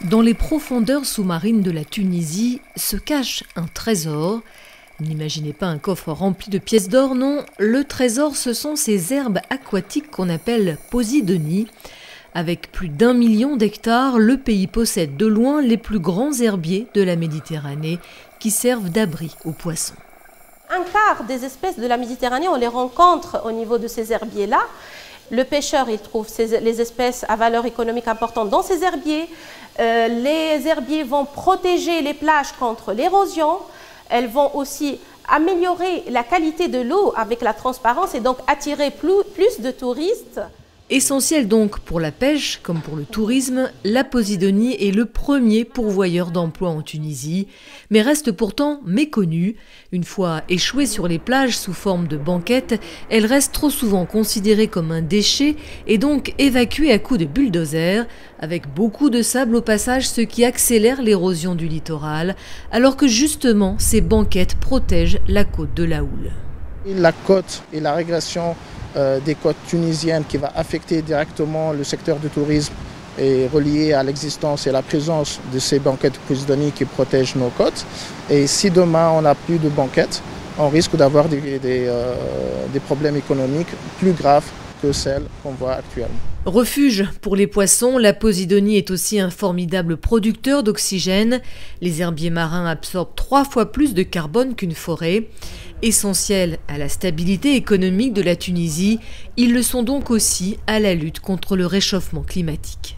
Dans les profondeurs sous-marines de la Tunisie se cache un trésor. N'imaginez pas un coffre rempli de pièces d'or, non. Le trésor, ce sont ces herbes aquatiques qu'on appelle posidonies. Avec plus d'1 million d'hectares, le pays possède de loin les plus grands herbiers de la Méditerranée qui servent d'abri aux poissons. Un quart des espèces de la Méditerranée, on les rencontre au niveau de ces herbiers-là. Le pêcheur, il trouve les espèces à valeur économique importante dans ces herbiers. Les herbiers vont protéger les plages contre l'érosion. Elles vont aussi améliorer la qualité de l'eau avec la transparence et donc attirer plus de touristes. Essentiel donc pour la pêche comme pour le tourisme, la posidonie est le premier pourvoyeur d'emplois en Tunisie, mais reste pourtant méconnue. Une fois échouée sur les plages sous forme de banquettes, elle reste trop souvent considérée comme un déchet et donc évacuée à coups de bulldozer, avec beaucoup de sable au passage, ce qui accélère l'érosion du littoral, alors que justement ces banquettes protègent la côte de la houle. La côte et la régression des côtes tunisiennes qui va affecter directement le secteur du tourisme est relié à l'existence et la présence de ces banquettes de posidonie qui protègent nos côtes. Et si demain on n'a plus de banquettes, on risque d'avoir des problèmes économiques plus graves que celles qu'on voit actuellement. Refuge pour les poissons, la posidonie est aussi un formidable producteur d'oxygène. Les herbiers marins absorbent 3 fois plus de carbone qu'une forêt. Essentiels à la stabilité économique de la Tunisie, ils le sont donc aussi à la lutte contre le réchauffement climatique.